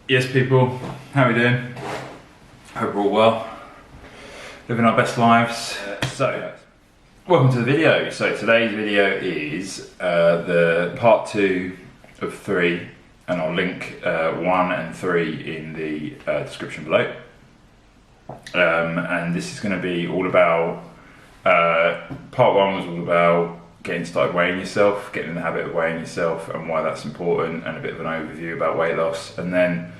Yes, people, how are we doing? Hope we're all well, living our best lives. Welcome to the video. So today's video is the part 2 of 3, and I'll link 1 and 3 in the description below. And this is going to be all about, part 1 was all about getting started weighing yourself, getting in the habit of weighing yourself and why that's important, and a bit of an overview about weight loss. And then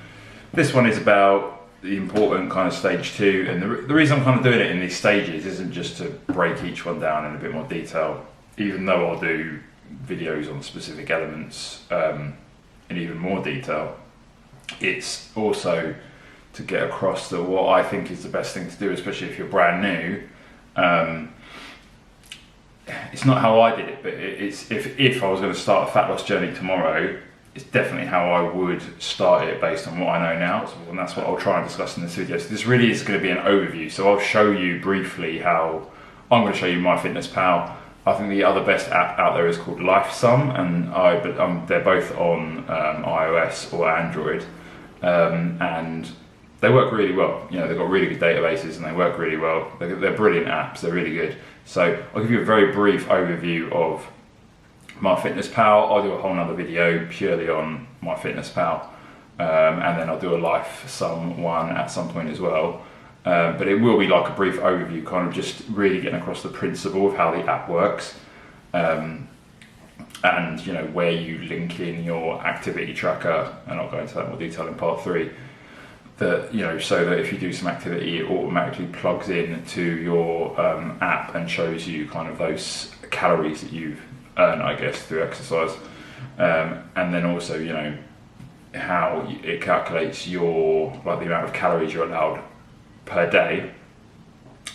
this one is about the important kind of stage 2, and the reason I'm kind of doing it in these stages isn't just to break each one down in a bit more detail, even though I'll do videos on specific elements in even more detail. It's also to get across what I think is the best thing to do, especially if you're brand new. It's not how I did it, but it's if I was going to start a fat loss journey tomorrow, it's definitely how I would start it based on what I know now, and that's what I'll try and discuss in this video. So this really is going to be an overview, so I'll show you briefly how I'm going to show you MyFitnessPal. I think the other best app out there is called LifeSum, and they're both on iOS or Android, and they work really well. You know, they've got really good databases and they work really well. They're brilliant apps, they're really good. So I'll give you a very brief overview of MyFitnessPal. I'll do a whole nother video purely on MyFitnessPal, and then I'll do a LifeSum one at some point as well. But it will be like a brief overview, kind of just really getting across the principle of how the app works, and you know, where you link in your activity tracker, and I'll go into that in more detail in part 3. That, you know, so that if you do some activity, it automatically plugs in to your app and shows you kind of those calories that you've earned, I guess, through exercise, and then also, you know, how it calculates your, like, the amount of calories you're allowed per day,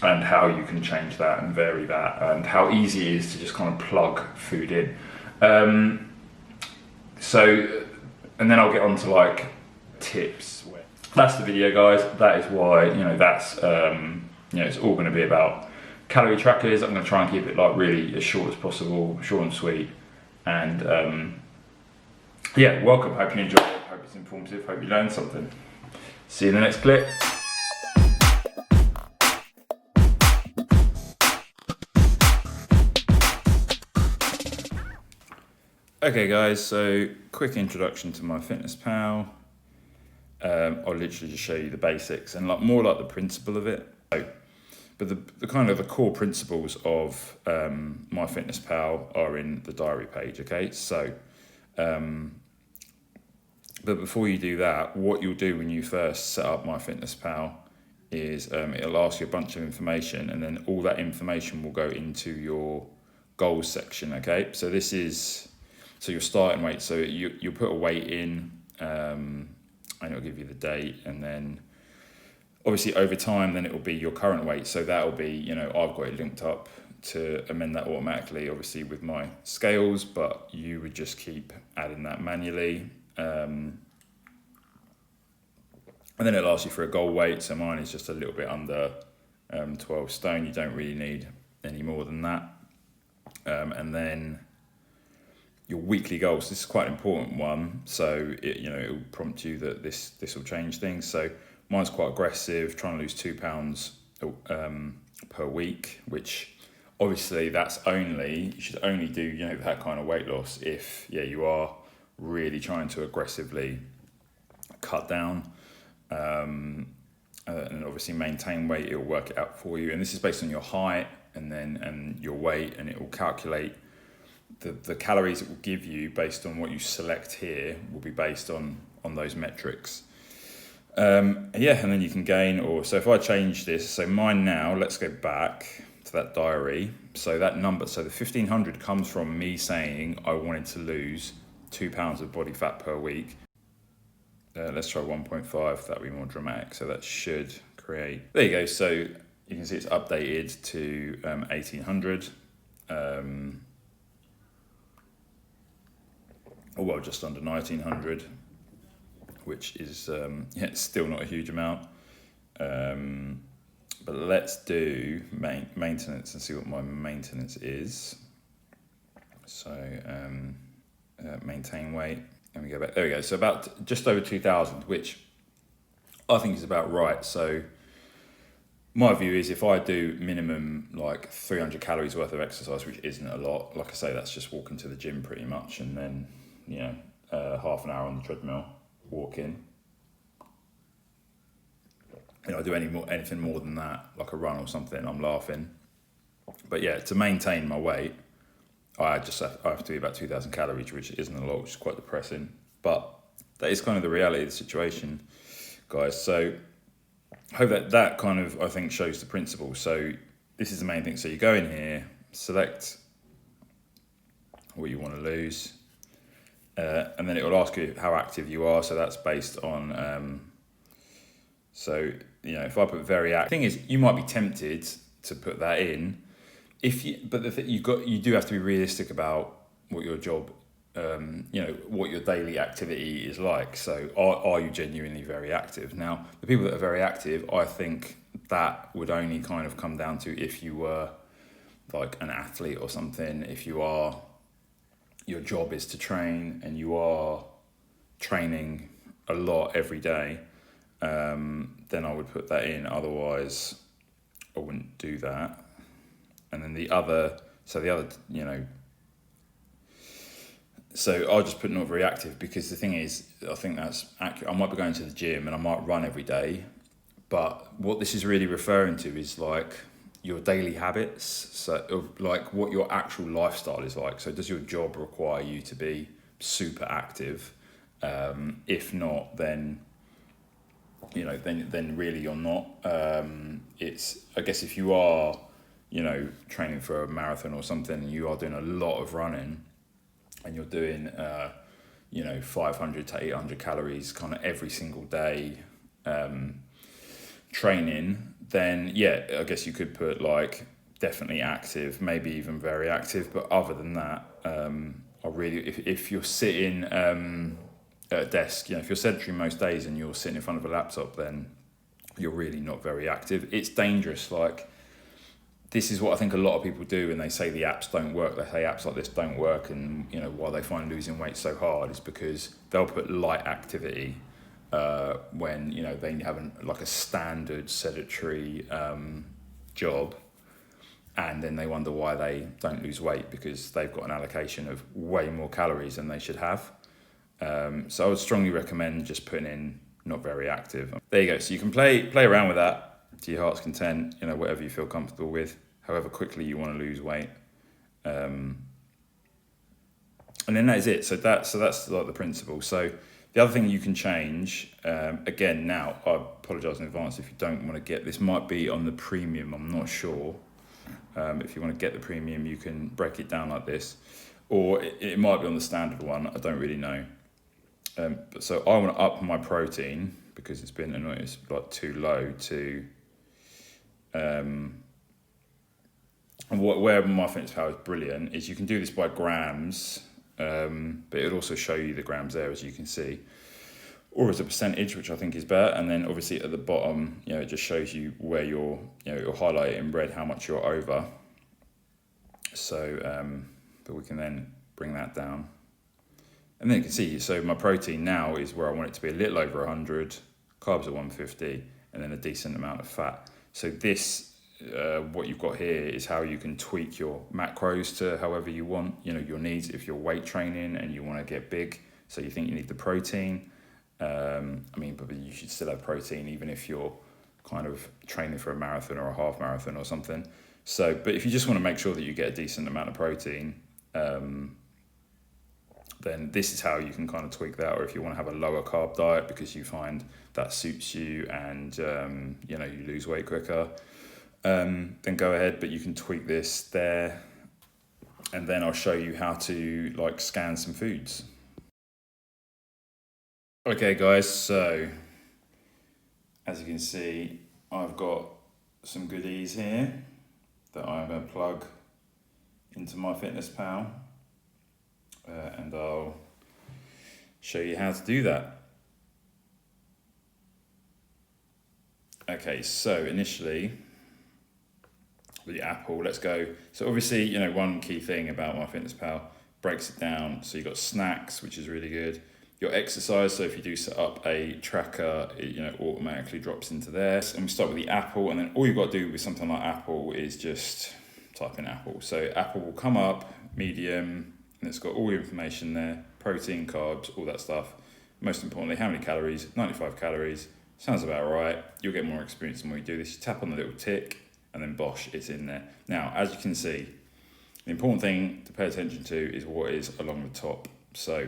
and how you can change that and vary that, and how easy it is to just kind of plug food in. So, and then I'll get on to like tips. That's the video, guys. That is why, you know, that's, you know, it's all going to be about calorie trackers. I'm going to try and keep it like really as short as possible, short and sweet. And yeah, welcome. Hope you enjoy it. Hope it's informative. Hope you learned something. See you in the next clip. Okay, guys. So quick introduction to MyFitnessPal. I'll literally just show you the basics and more like the principle of it. But the kind of the core principles of MyFitnessPal are in the diary page. Okay, so but before you do that, what you'll do when you first set up MyFitnessPal is it'll ask you a bunch of information, and then all that information will go into your goals section. Okay, so this is your starting weight. So you'll put a weight in. And it'll give you the date, and then obviously over time then it will be your current weight. So that'll be, you know, I've got it linked up to amend that automatically, obviously with my scales, but you would just keep adding that manually, and then it'll ask you for a goal weight. So mine is just a little bit under 12 stone. You don't really need any more than that. And then your weekly goals. This is quite an important one, so it will prompt you that this will change things. So mine's quite aggressive, trying to lose 2 pounds per week, which obviously you should only do, you know, that kind of weight loss if you are really trying to aggressively cut down, and obviously maintain weight. It will work it out for you, and this is based on your height and your weight, and it will calculate the calories it will give you based on what you select here will be based on those metrics. And then you can gain, so if I change this, so mine now, let's go back to that diary. So that number, so the 1500 comes from me saying I wanted to lose 2 pounds of body fat per week. Let's try 1.5, that'll be more dramatic. So that should create, there you go. So you can see it's updated to 1800. Just under 1900, which is it's still not a huge amount. But let's do maintenance and see what my maintenance is. So maintain weight. let me go back. There we go. So about just over 2,000, which I think is about right. So my view is if I do minimum like 300 calories worth of exercise, which isn't a lot, like I say, that's just walking to the gym pretty much, and then, you know, half an hour on the treadmill, walking. You know, I do anything more than that, like a run or something, I'm laughing. But yeah, to maintain my weight, I have to be about 2,000 calories, which isn't a lot, which is quite depressing. But that is kind of the reality of the situation, guys. So I hope that kind of, I think, shows the principle. So this is the main thing. So you go in here, select what you want to lose, and then it will ask you how active you are. So that's based on, so, you know, if I put very active, the thing is, you might be tempted to put that in, but you do have to be realistic about what your job, you know, what your daily activity is like. So are you genuinely very active? Now, the people that are very active, I think that would only kind of come down to if you were like an athlete or something. If your job is to train and you are training a lot every day, then I would put that in. Otherwise, I wouldn't do that. And then the other, you know, so I'll just put not very active, because the thing is, I think that's accurate. I might be going to the gym and I might run every day, but what this is really referring to is like your daily habits, so of like what your actual lifestyle is like. So does your job require you to be super active? If not, then, you know, then really you're not. It's, I guess, if you are, you know, training for a marathon or something, and you are doing a lot of running, and you're doing, you know, 500 to 800 calories kind of every single day, training, then yeah, I guess you could put like definitely active, maybe even very active. But other than that, I really, if you're sitting at a desk, you know, if you're sedentary most days and you're sitting in front of a laptop, then you're really not very active. It's dangerous. Like, this is what I think a lot of people do when they say the apps don't work. They say apps like this don't work, and, you know, why they find losing weight so hard is because they'll put light activity when, you know, they have like a standard sedentary job, and then they wonder why they don't lose weight, because they've got an allocation of way more calories than they should have. So I would strongly recommend just putting in not very active. There you go. So you can play around with that to your heart's content, you know, whatever you feel comfortable with, however quickly you want to lose weight. And then that is it. So that's like the principle. So the other thing you can change, again, now, I apologise in advance if you don't want to get, this might be on the premium, I'm not sure. If you want to get the premium, you can break it down like this, or it might be on the standard one, I don't really know. But so I want to up my protein, because it's been annoying, it's like too low to, and where MyFitnessPal is brilliant is you can do this by grams, but it'll also show you the grams there, as you can see, or as a percentage, which I think is better. And then obviously at the bottom, you know, it just shows you where you're, you know, it'll highlight in red how much you're over. So, but we can then bring that down. And then you can see, so my protein now is where I want it to be, a little over 100, carbs at 150, and then a decent amount of fat. So this, what you've got here is how you can tweak your macros to however you want, you know, your needs. If you're weight training and you want to get big, so you think you need the protein, I mean, but you should still have protein even if you're kind of training for a marathon or a half marathon or something. So, but if you just want to make sure that you get a decent amount of protein, then this is how you can kind of tweak that. Or if you want to have a lower carb diet because you find that suits you and, you know, you lose weight quicker, then go ahead, but you can tweak this there. And then I'll show you how to like scan some foods. Okay guys, so as you can see, I've got some goodies here that I'm going to plug into MyFitnessPal, and I'll show you how to do that. Okay, so initially with the Apple, let's go. So obviously, you know, one key thing about MyFitnessPal, breaks it down. So you've got snacks, which is really good. your exercise. So if you do set up a tracker, it automatically drops into there. And we start with the Apple, and then all you've got to do with something like Apple is just type in Apple. So Apple will come up, medium, and it's got all your information there, protein, carbs, all that stuff. Most importantly, how many calories? 95 calories. Sounds about right. You'll get more experience the more you do this. You tap on the little tick, and then bosh, it's in there. Now, as you can see, the important thing to pay attention to is what is along the top. So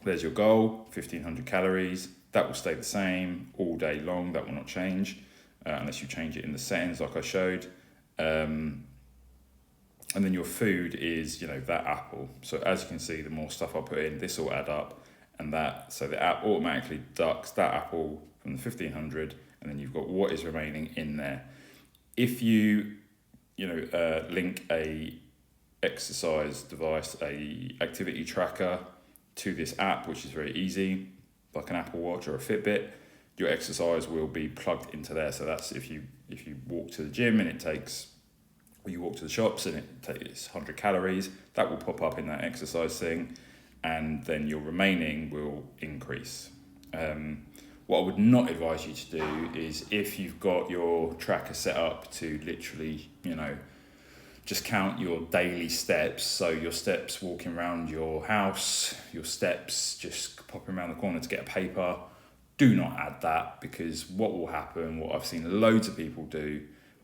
there's your goal, 1500 calories. That will stay the same all day long. That will not change unless you change it in the settings like I showed. And then your food is, that apple. So as you can see, the more stuff I put in, this will add up. And so the app automatically deducts that apple from the 1500, and then you've got what is remaining in there. If you, link a exercise device, a activity tracker to this app, which is very easy, like an Apple Watch or a Fitbit, your exercise will be plugged into there. So that's if you walk to the gym and or you walk to the shops and it takes 100 calories, that will pop up in that exercise thing, and then your remaining will increase. What I would not advise you to do is, if you've got your tracker set up to literally, just count your daily steps, so your steps walking around your house, your steps just popping around the corner to get a paper, do not add that, because what will happen, what I've seen loads of people do,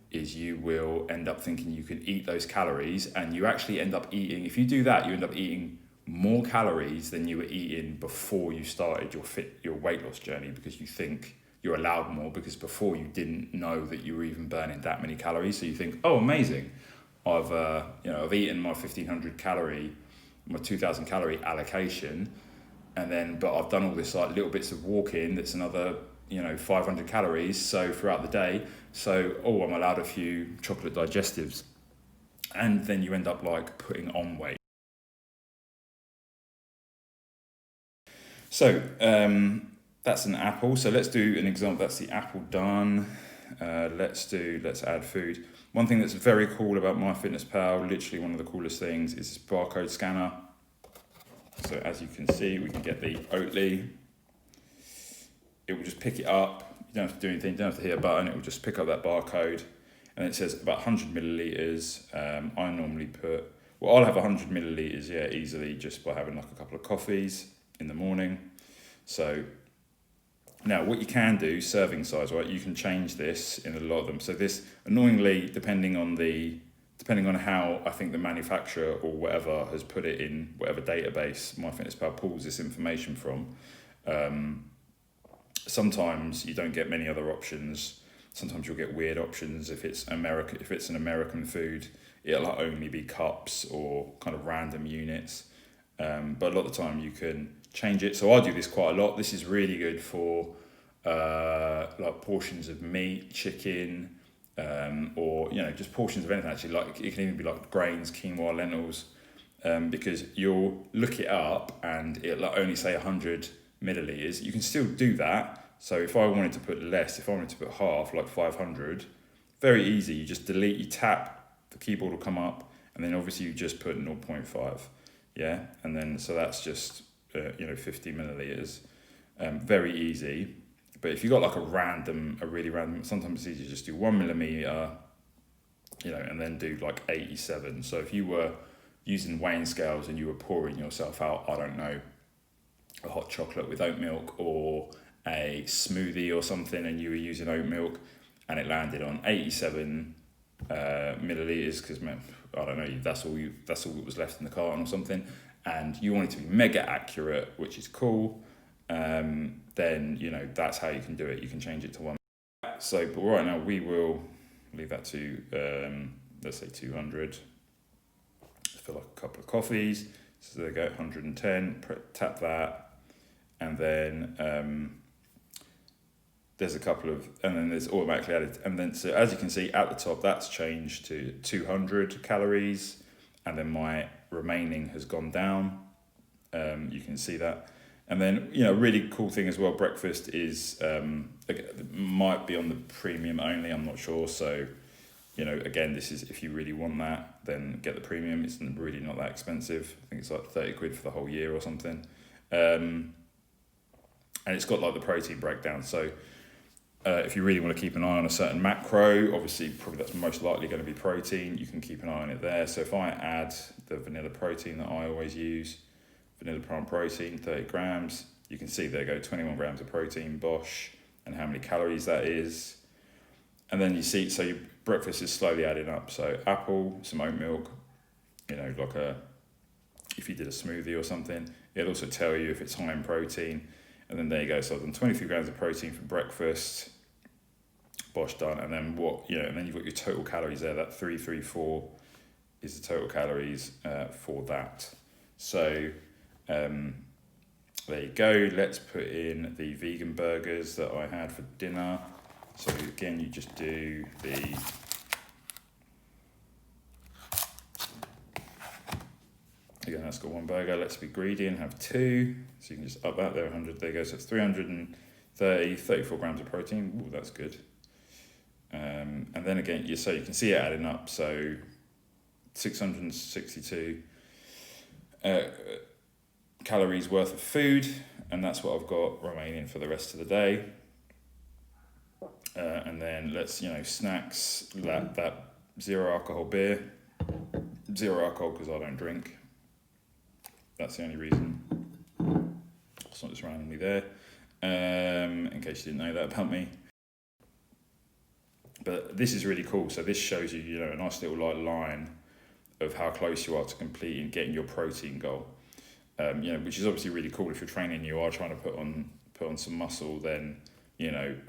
is you will end up thinking you can eat those calories, and you actually end up eating, if you do that, you end up eating more calories than you were eating before you started your weight loss journey, because you think you're allowed more, because before you didn't know that you were even burning that many calories. So you think, oh, amazing, I've eaten my 1500 calorie, my 2000 calorie allocation, but I've done all this like little bits of walking, that's another 500 calories, so throughout the day, so I'm allowed a few chocolate digestives, and then you end up like putting on weight. So that's an apple. So let's do an example. That's the apple done. Let's add food. One thing that's very cool about MyFitnessPal, literally one of the coolest things, is this barcode scanner. So as you can see, we can get the Oatly. It will just pick it up. You don't have to do anything. You don't have to hit a button. It will just pick up that barcode, and it says about 100 milliliters. I normally I'll have 100 milliliters, easily, just by having like a couple of coffees in the morning. So now what you can do, serving size, right? You can change this in a lot of them. So this, annoyingly, depending on how I think the manufacturer or whatever has put it in whatever database MyFitnessPal pulls this information from, sometimes you don't get many other options. Sometimes you'll get weird options. If it's an American food, it'll only be cups or kind of random units. But a lot of the time you can change it. So I do this quite a lot. This is really good for like portions of meat, chicken, or just portions of anything. Actually, like it can even be like grains, quinoa, lentils, because you'll look it up and it'll only say 100 milliliters. You can still do that. So if I wanted to put less, if I wanted to put half, like 500, very easy. You just delete, you tap, the keyboard will come up, and then obviously you just put 0.5. Yeah, and then so that's just 50 milliliters. Very easy. But if you got like a really random, sometimes it's easy to just do 1 millimeter, and then do like 87. So if you were using weighing scales and you were pouring yourself out, I don't know, a hot chocolate with oat milk or a smoothie or something, and you were using oat milk, and it landed on 87 milliliters, because I don't know, that's all that was left in the carton or something, and you want it to be mega accurate, which is cool, then that's how you can do it. You can change it to 1. So, but right now we will leave that to let's say 200 for like a couple of coffees. So there you go, 110. Tap that, and then there's a couple of, and then there's automatically added, and then so as you can see at the top, that's changed to 200 calories, and then my remaining has gone down. You can see that. And then, really cool thing as well, breakfast is, might be on the premium only, I'm not sure. So, again, this is, if you really want that, then get the premium. It's really not that expensive. I think it's like 30 quid for the whole year or something. and it's got like the protein breakdown. So if you really want to keep an eye on a certain macro, obviously probably that's most likely going to be protein, you can keep an eye on it there. So if I add the vanilla protein that I always use, vanilla plant protein, 30 grams, you can see there go 21 grams of protein, Bosch, and how many calories that is. And then you see, so your breakfast is slowly adding up. So apple, some oat milk, you know, like if you did a smoothie or something, it'll also tell you if it's high in protein. And then there you go. So I've done 23 grams of protein for breakfast, Bosch done. And then and then you've got your total calories there. That 334 is the total calories for that. So there you go. Let's put in the vegan burgers that I had for dinner. So again, you just do the again, that's got one burger. Let's be greedy and have two. So you can just up that there, 100. There you go. So it's 330, 34 grams of protein. Ooh, that's good. And then again, you can see it adding up. So 662 calories worth of food, and that's what I've got remaining for the rest of the day. And then let's, snacks, that zero alcohol beer, zero alcohol because I don't drink. That's the only reason. It's not just randomly there, in case you didn't know that about me. But this is really cool. So this shows you, a nice little line of how close you are to completing, getting your protein goal. Which is obviously really cool if you're training, you are trying to put on some muscle, then,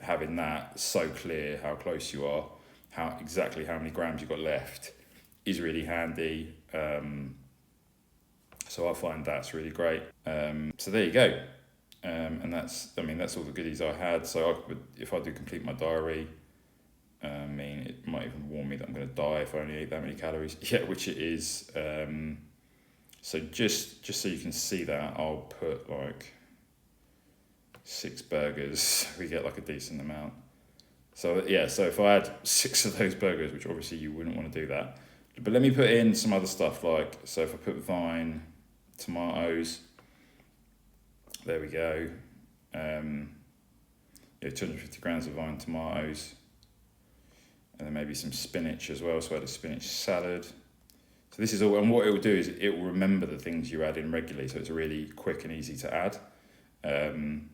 having that so clear how close you are, how many grams you've got left is really handy. So I find that's really great. So there you go. And that's all the goodies I had. So if I do complete my diary, it might even warn me that I'm going to die if I only ate that many calories. Yeah, which it is. So just so you can see that, I'll put like 6 burgers. We get like a decent amount. So yeah, so if I had 6 of those burgers, which obviously you wouldn't want to do that, but let me put in some other stuff like, so if I put vine, tomatoes, there we go. 250 grams of vine tomatoes, and then maybe some spinach as well. So I had a spinach salad. So this is all, and what it will do is it will remember the things you add in regularly, so it's really quick and easy to add. And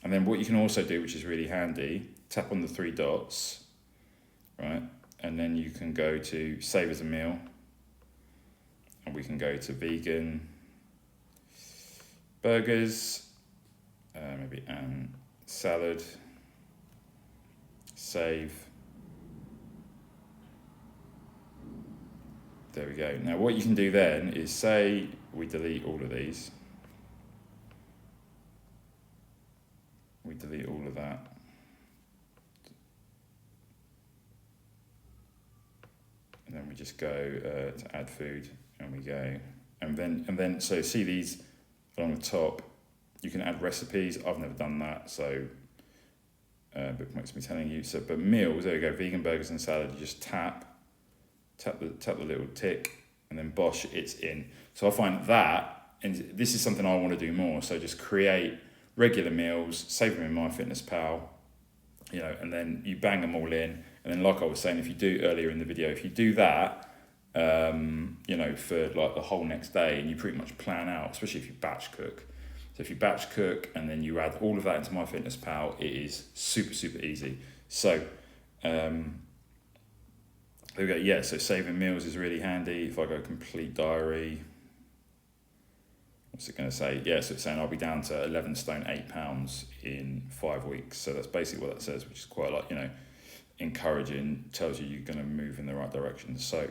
then what you can also do, which is really handy, tap on the 3 dots, right? And then you can go to save as a meal, and we can go to vegan burgers, maybe and salad, save. There we go. Now what you can do then is say we delete all of these. We delete all of that. And then we just go to add food, and we go. And then so see these along the top, you can add recipes. I've never done that, so but makes me telling you. So but meals, there we go, vegan burgers and salad, you just tap the little tick, and then Bosch, it's in. So I find that, and this is something I want to do more, so just create regular meals, save them in MyFitnessPal, and then you bang them all in, and then like I was saying, if you do earlier in the video, if you do that, for like the whole next day, and you pretty much plan out, especially if you batch cook. So if you batch cook and then you add all of that into MyFitnessPal, it is super, super easy. So, there we go. Yeah, so saving meals is really handy. If I go complete diary, what's it going to say? Yeah, so it's saying I'll be down to 11 stone, 8 pounds in 5 weeks. So that's basically what that says, which is quite like, encouraging, tells you you're going to move in the right direction. So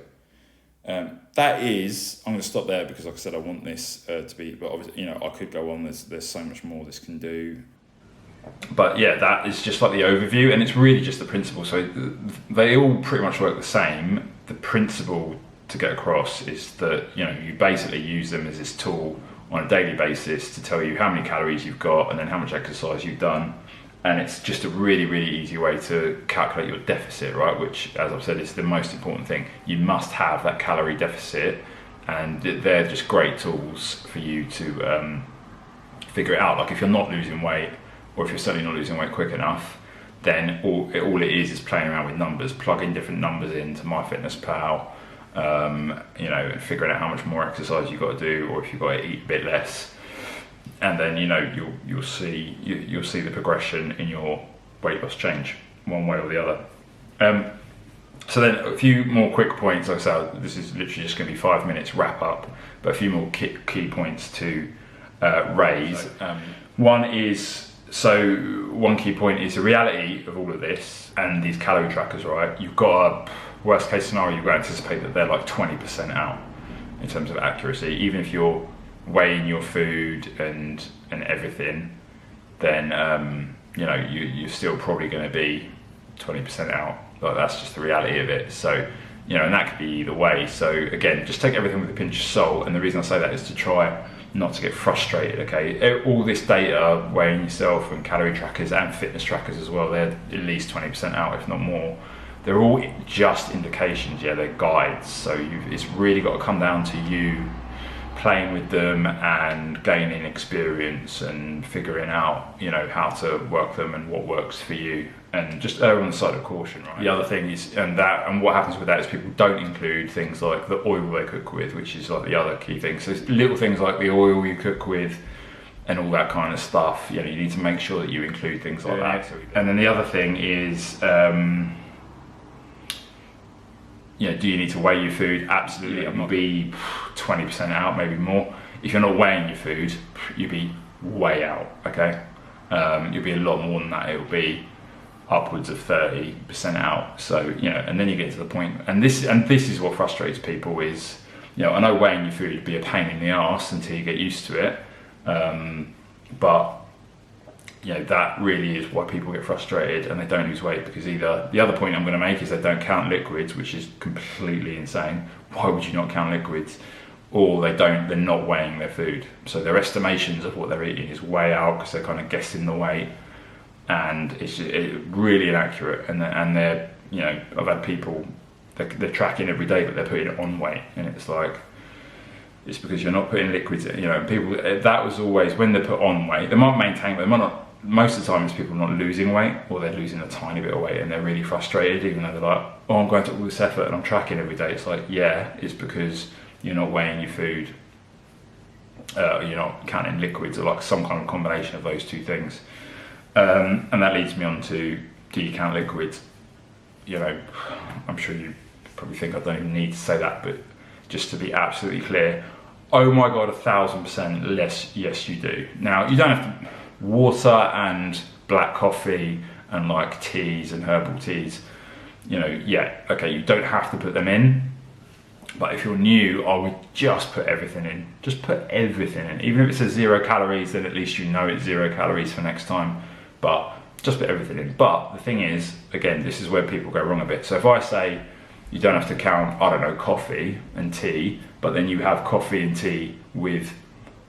that is, I'm going to stop there because like I said, I want this to be, but obviously, I could go on. There's so much more this can do. But yeah, that is just like the overview, and it's really just the principle. So they all pretty much work the same. The principle to get across is that you basically use them as this tool on a daily basis to tell you how many calories you've got and then how much exercise you've done, and it's just a really, really easy way to calculate your deficit, right? Which, as I've said, is the most important thing. You must have that calorie deficit, and they're just great tools for you to figure it out. Like if you're not losing weight, or if you're certainly not losing weight quick enough, then all it is playing around with numbers, plugging different numbers into MyFitnessPal, and figuring out how much more exercise you've got to do, or if you've got to eat a bit less, and then you'll see the progression in your weight loss change one way or the other. So then a few more quick points. Like I said, this is literally just going to be 5 minutes wrap up, but a few more key points to raise. One key point is the reality of all of this and these calorie trackers, right? You've got a worst case scenario, you've got to anticipate that they're like 20% out in terms of accuracy. Even if you're weighing your food and everything, then you're still probably going to be 20% out. Like, that's just the reality of it. So, and that could be either way. So again, just take everything with a pinch of salt. And the reason I say that is to try not to get frustrated, okay? All this data, weighing yourself, and calorie trackers and fitness trackers as well, they're at least 20% out, if not more. They're all just indications, they're guides. So it's really got to come down to you playing with them and gaining experience and figuring out, how to work them and what works for you, and just err on the side of caution, right? The other thing is, and what happens with that is people don't include things like the oil they cook with, which is like the other key thing. So little things like the oil you cook with and all that kind of stuff, you need to make sure that you include things like that. And then the other thing is, do you need to weigh your food? Absolutely. I'm not be 20% out, maybe more. If you're not weighing your food, you'll be way out, okay? You'll be a lot more than that. It'll be upwards of 30% out. So, and then you get to the point, and this is what frustrates people is, I know weighing your food would be a pain in the arse until you get used to it. But that really is why people get frustrated and they don't lose weight, because either the other point I'm going to make is they don't count liquids, which is completely insane. Why would you not count liquids? Or they're not weighing their food. So their estimations of what they're eating is way out because they're kind of guessing the weight, and it's really inaccurate. And they're, I've had people, they're tracking every day, but they're putting it on weight, and it's like, it's because you're not putting liquids in, people, that was always, when they put on weight, they might maintain, but they might not. Most of the time it's people not losing weight, or they're losing a tiny bit of weight and they're really frustrated, even though they're like, oh, I'm going to all this effort and I'm tracking every day. It's like, it's because you're not weighing your food, you're not counting liquids, or like some kind of combination of those two things. And that leads me on to, do you count liquids? I'm sure you probably think I don't even need to say that, but just to be absolutely clear, oh my God, 1,000% less, yes you do. Now, you don't have to, water and black coffee and like teas and herbal teas, you don't have to put them in. But if you're new, I would just put everything in. Just put everything in. Even if it says 0 calories, then at least it's 0 calories for next time. But just put everything in. But the thing is, again, this is where people go wrong a bit. So if I say you don't have to count, coffee and tea, but then you have coffee and tea with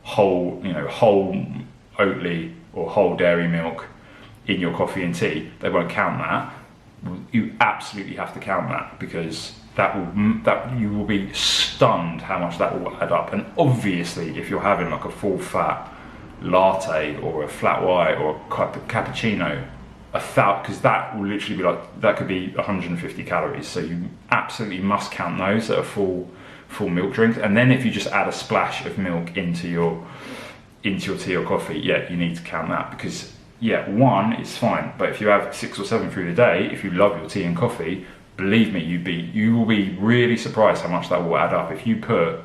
whole Oatly or whole dairy milk in your coffee and tea, they won't count that. You absolutely have to count that, because that you will be stunned how much that will add up. And obviously, if you're having like a full fat latte or a flat white or a cappuccino, because that will literally be like, that could be 150 calories. So you absolutely must count those that are full milk drinks. And then if you just add a splash of milk into your tea or coffee, you need to count that, because one, it's fine, but if you have 6 or 7 through the day, if you love your tea and coffee, believe me, you will be really surprised how much that will add up. If you put,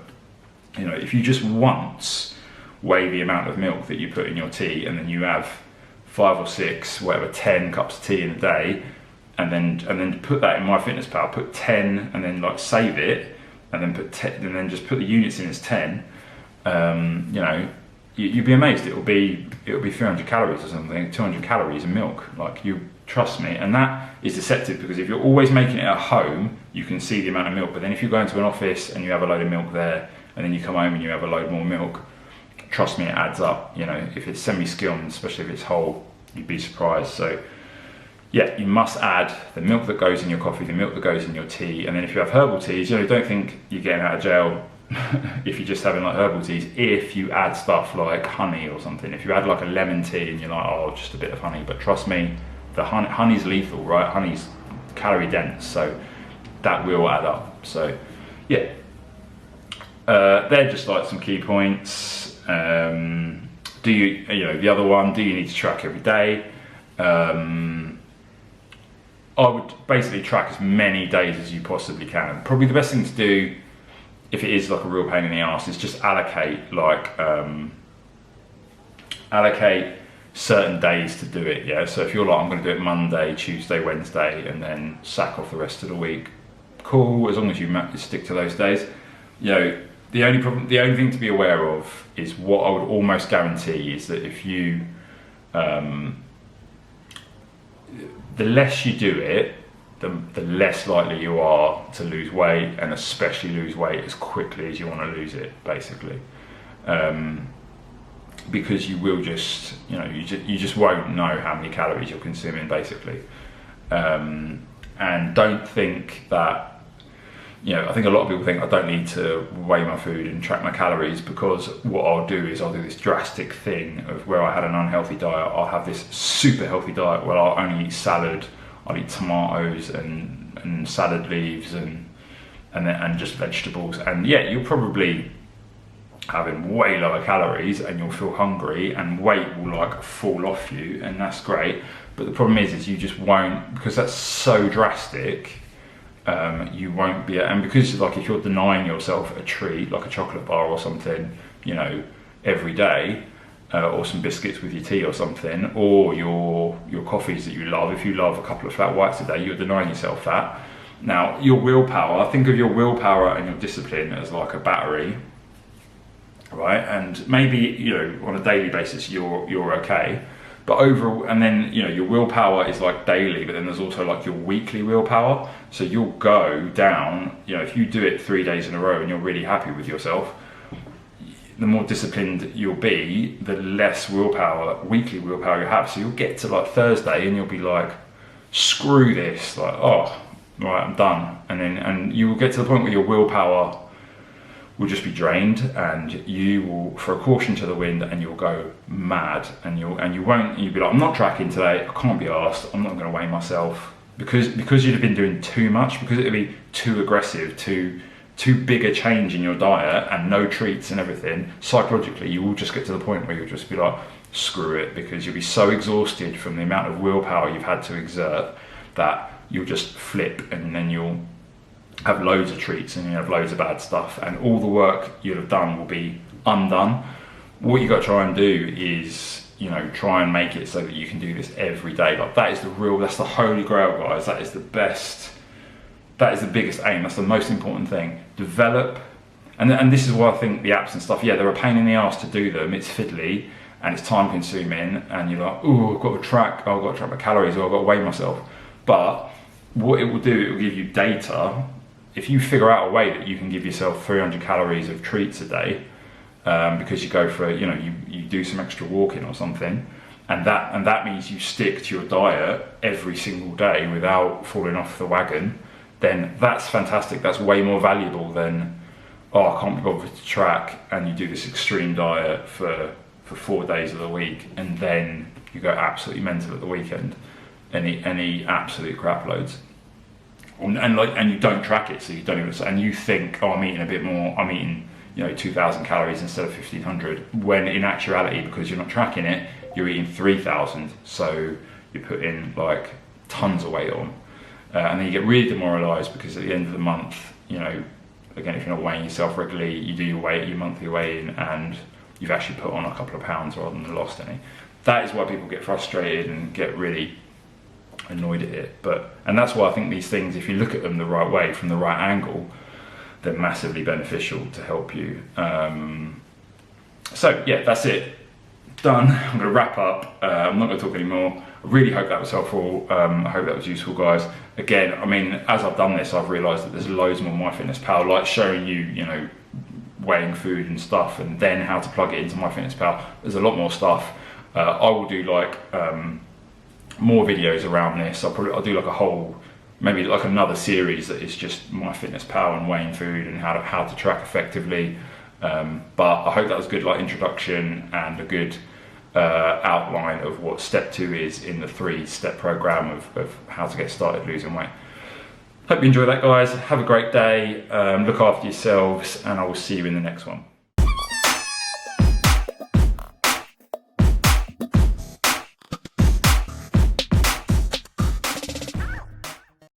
if you just once weigh the amount of milk that you put in your tea, and then you have 5 or 6, 10 cups of tea in a day, and then put that in MyFitnessPal, put 10, and then like save it, and then put 10, and then just put the units in as 10. You'd be amazed. It'll be 300 calories or something, 200 calories of milk. Like, you trust me. And that is deceptive, because if you're always making it at home, you can see the amount of milk. But then if you go into an office and you have a load of milk there, and then you come home and you have a load more milk, trust me, it adds up. If it's semi-skimmed, especially if it's whole, you'd be surprised. So you must add the milk that goes in your coffee, the milk that goes in your tea. And then if you have herbal teas, don't think you're getting out of jail if you're just having like herbal teas, if you add stuff like honey or something. If you add like a lemon tea and you're like, oh, just a bit of honey, but trust me, the honey's lethal, right? Honey's calorie dense, so that will add up. So yeah, they're just like some key points. Do you the other one, do you need to track every day? I would basically track as many days as you possibly can. Probably the best thing to do, if it is like a real pain in the ass, is just allocate certain days to do it. Yeah. So if you're like, I'm going to do it Monday, Tuesday, Wednesday, and then sack off the rest of the week, cool. As long as you stick to those days. The only thing to be aware of is what I would almost guarantee is that if you, the less you do it, the less likely you are to lose weight, and especially lose weight as quickly as you want to lose it, basically. Because you will just, you just won't know how many calories you're consuming, basically. And don't think that, I think a lot of people think I don't need to weigh my food and track my calories, because what I'll do is I'll do this drastic thing of where I had an unhealthy diet, I'll have this super healthy diet where I'll only eat salad, I'll eat tomatoes and salad leaves and just vegetables, and yeah, you're probably having way lower calories and you'll feel hungry and weight will like fall off you, and that's great. But the problem is you just won't, because that's so drastic. You won't be, and because like if you're denying yourself a treat like a chocolate bar or something, every day, or some biscuits with your tea or something, or your coffees that you love, if you love a couple of flat whites a day, you're denying yourself that. Now your willpower, think of your willpower and your discipline as like a battery, right? And maybe on a daily basis you're okay. But overall, and then your willpower is like daily, but then there's also like your weekly willpower. So you'll go down, if you do it 3 days in a row and you're really happy with yourself, the more disciplined you'll be, the less weekly willpower you have. So you'll get to like Thursday and you'll be like, screw this, like, oh, right, I'm done. And you will get to the point where your willpower will just be drained, and you will throw caution to the wind, and you'll go mad, and you'll be like, I'm not tracking today, I can't be arsed, I'm not going to weigh myself, because you'd have been doing too much, because it'd be too aggressive, too big a change in your diet, and no treats and everything. Psychologically, you will just get to the point where you'll just be like, screw it, because you'll be so exhausted from the amount of willpower you've had to exert that you'll just flip, and then you'll have loads of treats and you have loads of bad stuff, and all the work you'll have done will be undone. What you got to try and do is, try and make it so that you can do this every day. Like that's the holy grail, guys. That is the best, that is the biggest aim. That's the most important thing. Develop, and this is why I think the apps and stuff, they're a pain in the ass to do them. It's fiddly and it's time consuming, and you're like, I've got to track my calories, or I've got to weigh myself. But what it will do, it will give you data. If you figure out a way that you can give yourself 300 calories of treats a day, because you go for, you do some extra walking or something, and that means you stick to your diet every single day without falling off the wagon, then that's fantastic. That's way more valuable than, I can't be bothered to track, and you do this extreme diet for 4 days of the week, and then you go absolutely mental at the weekend and eat absolute crap loads. And you don't track it, so you don't even, and you think, I'm eating a bit more, I'm eating 2,000 calories instead of 1,500, when in actuality, because you're not tracking it, you're eating 3,000, so you're putting like tons of weight on, and then you get really demoralised, because at the end of the month, again, if you're not weighing yourself regularly, you do your monthly weigh-in, and you've actually put on a couple of pounds rather than lost any. That is why people get frustrated and get really annoyed at it. And that's why I think these things, if you look at them the right way, from the right angle, they're massively beneficial to help you. So yeah, that's it, done. I'm going to wrap up. I'm not going to talk anymore. I really hope that was helpful. I hope that was useful, guys. Again, as I've done this, I've realised that there's loads more MyFitnessPal, like showing you, weighing food and stuff, and then how to plug it into MyFitnessPal. There's a lot more stuff. I will do like more videos around this. I'll do like a whole maybe like another series that is just MyFitnessPal and weighing food and how to track effectively. But I hope that was a good like introduction and a good outline of what step 2 is in the 3-step program of how to get started losing weight. Hope you enjoy that, guys. Have a great day. Look after yourselves, and I will see you in the next one.